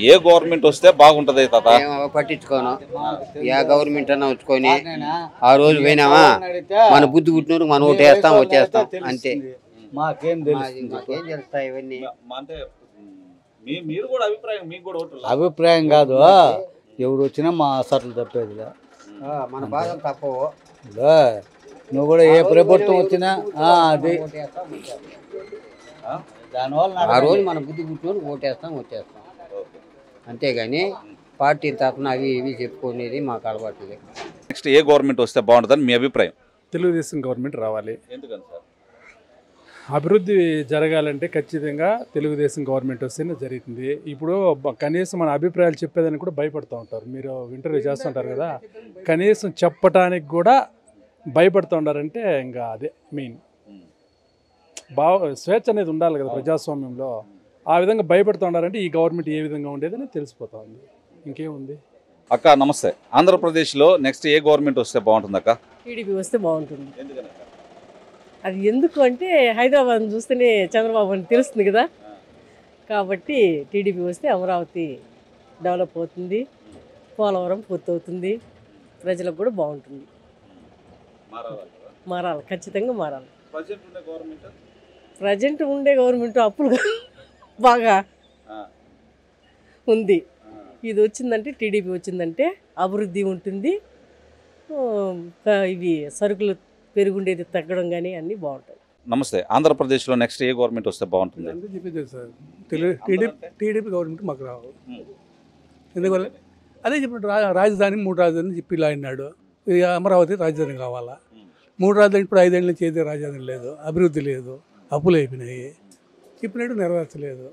ఏ government వస్తే బాగుంటది తాత? పట్టించుకోను, ఏ గవర్నమెంట్ అన్నా వచ్చుకొని ఆ రోజు పోయినామా మన బుద్ధి పుట్టినూరు మనం ఓటు వేస్తాం వచ్చేస్తాం అంతే. మాకేం తెలుస్తాయి ఇవన్నీ. అభిప్రాయం కాదు, ఎవరు వచ్చినా మా అసలు తప్పేది మన బాధలు తప్పవు. నువ్వు కూడా ఏ ప్రభుత్వం వచ్చినా అది దానివల్ల ఆ రోజు మన బుద్ధి పుట్టినూరు ఓటేస్తాం వచ్చేస్తాం అంతేగాని పార్టీ తరఫున అవి ఇవి చెప్పుకునేది మాకు అలవాటు లేదు. నెక్స్ట్ ఏ గవర్నమెంట్ వస్తే బాగుంటుందని మీ అభిప్రాయం? తెలుగుదేశం గవర్నమెంట్ రావాలి. ఎందుకని సార్? అభివృద్ధి జరగాలంటే ఖచ్చితంగా తెలుగుదేశం గవర్నమెంట్ వస్తేనే జరుగుతుంది. ఇప్పుడు కనీసం మన అభిప్రాయాలు చెప్పేదానికి కూడా భయపడుతూ ఉంటారు. మీరు ఇంటర్వ్యూ చేస్తుంటారు కదా, కనీసం చెప్పటానికి కూడా భయపడుతూ ఉంటారంటే ఇంకా అదే మెయిన్. స్వేచ్ఛ అనేది ఉండాలి కదా ప్రజాస్వామ్యంలో. ఆ విధంగా భయపడుతూ ఉన్నారంటే ఈ గవర్నమెంట్ ఏ విధంగా ఉండేదని తెలిసిపోతా ఉంది. ఇంకేముంది అక్క? నమస్తే. ఆంధ్రప్రదేశ్లో నెక్స్ట్ ఏ గవర్నమెంట్ వస్తే బాగుంటుంది అక్క? టీడీపీ వస్తే బాగుంటుంది. అది ఎందుకు అంటే హైదరాబాద్ చూస్తేనే చంద్రబాబు అని తెలుస్తుంది కదా, కాబట్టి టీడీపీ వస్తే అమరావతి డెవలప్ అవుతుంది, పోలవరం పూర్తవుతుంది, ప్రజలకు కూడా బాగుంటుంది. మారాలి, ఖచ్చితంగా మారాలి. ప్రజెంట్ ఉండే గవర్నమెంట్ అప్పులు బాగా ఉంది. ఇది వచ్చిందంటే టీడీపీ వచ్చిందంటే అభివృద్ధి ఉంటుంది, ఇవి సరుకులు పెరుగుండేది తగ్గడం కానీ అన్నీ బాగుంటాయి. నమస్తే. ఆంధ్రప్రదేశ్లో నెక్స్ట్ ఏ గవర్నమెంట్ వస్తే బాగుంటుంది? సార్ టీడీపీ గవర్నమెంట్ మాకు రావు. ఎందువల్ల అదే చెప్పినట్టు రాజధాని 3 రాజధాని చెప్పి ఇలా అన్నాడు. అమరావతి రాజధాని కావాలా? 3 రాజధాని ఇప్పుడు 5 ఏళ్ళ నుంచి ఏదే రాజధాని లేదు, అభివృద్ధి లేదు, అప్పులు అయిపోయినాయి, చెప్పినట్టు నెరవేర్చలేదు.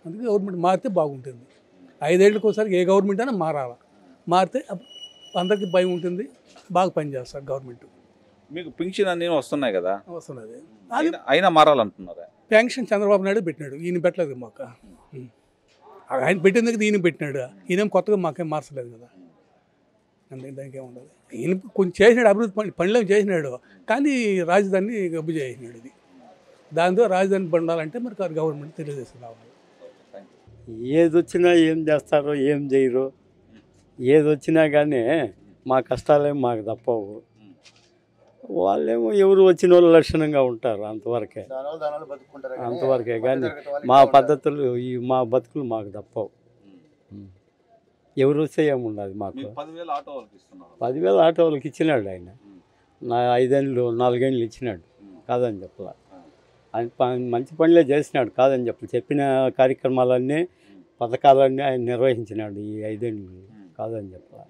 అందుకే గవర్నమెంట్ మారితే బాగుంటుంది. 5 ఏళ్ళకి ఒకసారి ఏ గవర్నమెంట్ అయినా మారాలి. మారితే అందరికీ భయం ఉంటుంది, బాగా పనిచేస్తారు గవర్నమెంట్. మీకు పింఛన్ అన్నీ వస్తున్నాయి కదా, వస్తున్నది. అయినా మారాలంటున్నారా? పెన్షన్ చంద్రబాబు నాయుడు పెట్టినాడు, ఈయన పెట్టలేదు మాకు. ఆయన పెట్టిన దగ్గర ఈయన పెట్టినాడు, ఈయన కొత్తగా మాకేం మార్చలేదు కదా. అందుకే దానికి ఏముండదు. ఈయన కొంచెం చేసినాడు, అభివృద్ధి పనులు చేసినాడు, కానీ రాజధాని గబ్బు చేసినాడు. ఇది దాంతో రాజధాని పండాలంటే మరి గవర్నమెంట్ తెలుగుదేశం రావాలి. ఏది వచ్చినా ఏం చేస్తారో ఏం చేయరు, ఏది వచ్చినా కానీ మా కష్టాలేం మాకు తప్పవు. వాళ్ళేమో ఎవరు వచ్చిన వాళ్ళు లక్షణంగా ఉంటారు, అంతవరకే కానీ మా పద్ధతులు మా బతుకులు మాకు తప్పవు. ఎవరు వస్తే ఏముండదు మాకు. 10,000 ఆటో వాళ్ళకి ఇచ్చినాడు ఆయన. 5 ఏళ్ళు 4 ఏళ్ళు ఇచ్చినాడు, కాదని చెప్పాల. ఆయన మంచి పనులే చేసినాడు, కాదని చెప్పాలి. చెప్పిన కార్యక్రమాలన్నీ పథకాలన్నీ ఆయన నిర్వహించినాడు ఈ 5 ఏళ్ళు, కాదని చెప్పాలి.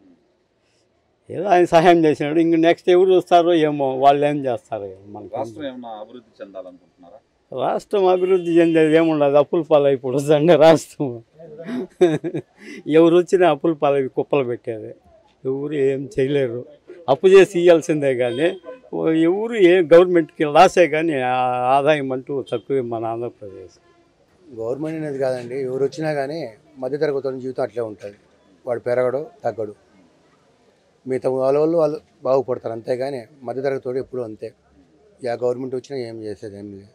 ఏదో ఆయన సహాయం చేసినాడు. ఇంక నెక్స్ట్ ఎవరు వస్తారో ఏమో, వాళ్ళు ఏం చేస్తారో. మన రాష్ట్రం అభివృద్ధి చెందేది ఏముండదు, అప్పుల పాలైపోతుందండి రాష్ట్రం. ఎవరు వచ్చినా అప్పుల పాలై కుప్పలు పెట్టేది, ఎవరు ఏం చేయలేరు. అప్పు చేసి ఇవ్వాల్సిందే కానీ ఎవరు ఏ గవర్నమెంట్కి లాసే కానీ ఆదాయం అంటూ తక్కువే మన ఆంధ్రప్రదేశ్. గవర్నమెంట్ అనేది కాదండి, ఎవరు వచ్చినా కానీ మధ్యతరగతి జీవితం అట్లే ఉంటుంది. వాడు పెరగడు తగ్గడు, మిగతా వాళ్ళు బాగుపడతారు, అంతేగాని మధ్యతరగతి ఎప్పుడూ అంతే. ఏ గవర్నమెంట్ వచ్చినా ఏం చేసేది ఏం లేదు.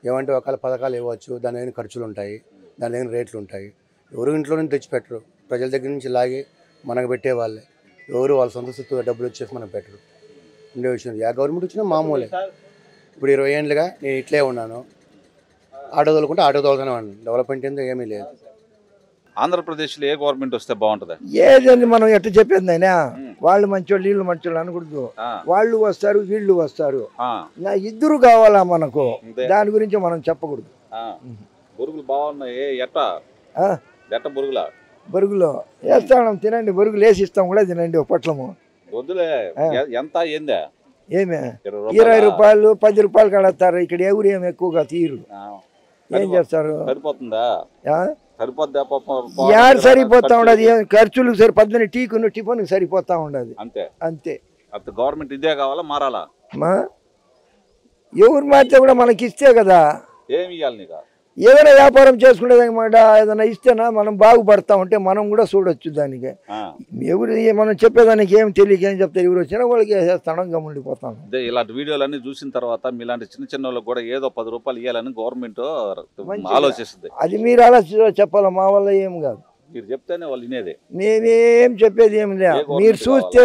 ఏమంటే ఒకవేళ పథకాలు ఇవ్వచ్చు, దాని దగ్గర ఖర్చులు ఉంటాయి, దాని దగ్గర రేట్లు ఉంటాయి. ఎవరు ఇంట్లో నుంచి తెచ్చిపెట్టరు, ప్రజల దగ్గర నుంచి లాగి మనకు పెట్టేవాళ్ళే. ఎవరు వాళ్ళ సొంత సొత్తు డబ్బులు వచ్చేసి మనకు పెట్టరు. ఉండే విషయం ఏ గవర్నమెంట్ వచ్చినా మామూలే. ఇప్పుడు 20 ఏళ్ళుగా నేను ఇట్లే ఉన్నాను, ఆటో తోలుకుంటే ఆటో తోలుతూనే ఉన్నాను. డెవలప్మెంట్ ఏందో ఏమీ లేదు. ఆంధ్రప్రదేశ్లో ఏ గవర్నమెంట్ వస్తే బాగుంటుంది? ఏదండి మనం ఎట్లా చెప్పింది అయినా, వాళ్ళు మంచోళ్ళు వీళ్ళు మంచోళ్ళు అనకూడదు. వాళ్ళు వస్తారు వీళ్ళు వస్తారు, ఇద్దరు కావాలా మనకు. దాని గురించి మనం చెప్పకూడదు. బొరుగులు బాగున్నాయి, బొరుగులు వేస్తాం, తినండి. బొరుగులు వేసి ఇస్తాం కూడా, తినండి. ఒక పొట్లము ఎంత ఏందా? ఏమే 20 రూపాయలు 10 రూపాయలు కడతారు. ఇక్కడ ఎవరు ఏమి ఎక్కువగా తీరు. ఏం చేస్తారు? సరిపోతుందా? యాడ్ సరిపోతా ఉండదు. ఖర్చులు సరి 10 టీకును టిఫన్ సరిపోతా ఉండదు. అంతే అంతే. గవర్నమెంట్ ఇదే కావాలా, మారాలా? ఎవరు మారితే కూడా మనకి ఇస్తే కదా. ఏమి ఇవ్వాలి నీకు? ఏదైనా వ్యాపారం చేసుకునేదన్నమాట, ఏదైనా ఇస్తేనా మనం బాగుపడతా ఉంటే మనం కూడా చూడొచ్చు. దానికి ఎవరు మనం చెప్పేదానికి ఏం తెలియక ఏం చెప్తారు, ఎవరు వచ్చినా వాళ్ళకి వేసేస్తాం, గమ్ముండిపోతాం. ఇలాంటి వీడియోలన్నీ చూసిన తర్వాత మీలాంటి చిన్న చిన్న వాళ్ళకి కూడా ఏదో 10 రూపాయలు ఇవ్వాలని గవర్నమెంట్ ఆలోచిస్తుంది. అది మీరు ఆలోచించాలి, చెప్పాలా, మా వల్ల ఏం కాదు. మీరు చెప్తేనే వాళ్ళు వినేది. నేనేం చెప్పేది ఏం లే, మీరు చూస్తే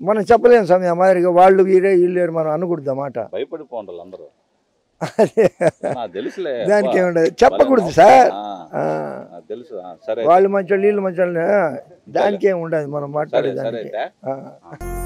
మనం చెప్పలేము సమయం మాదిరిగా వాళ్ళు వీరే వీళ్ళు మనం అనకూడదు మాట. భయపడిపోండి అందరూ. అదే నాకు తెలుసులే. దానికి ఏముండదు, చెప్పకూడదు సార్. తెలుసు. సరే వాళ్ళు మంచి వీళ్ళు మంచి దానికి ఏమి ఉండదు మనం సరే మాట్లాడేదానికి. అయితే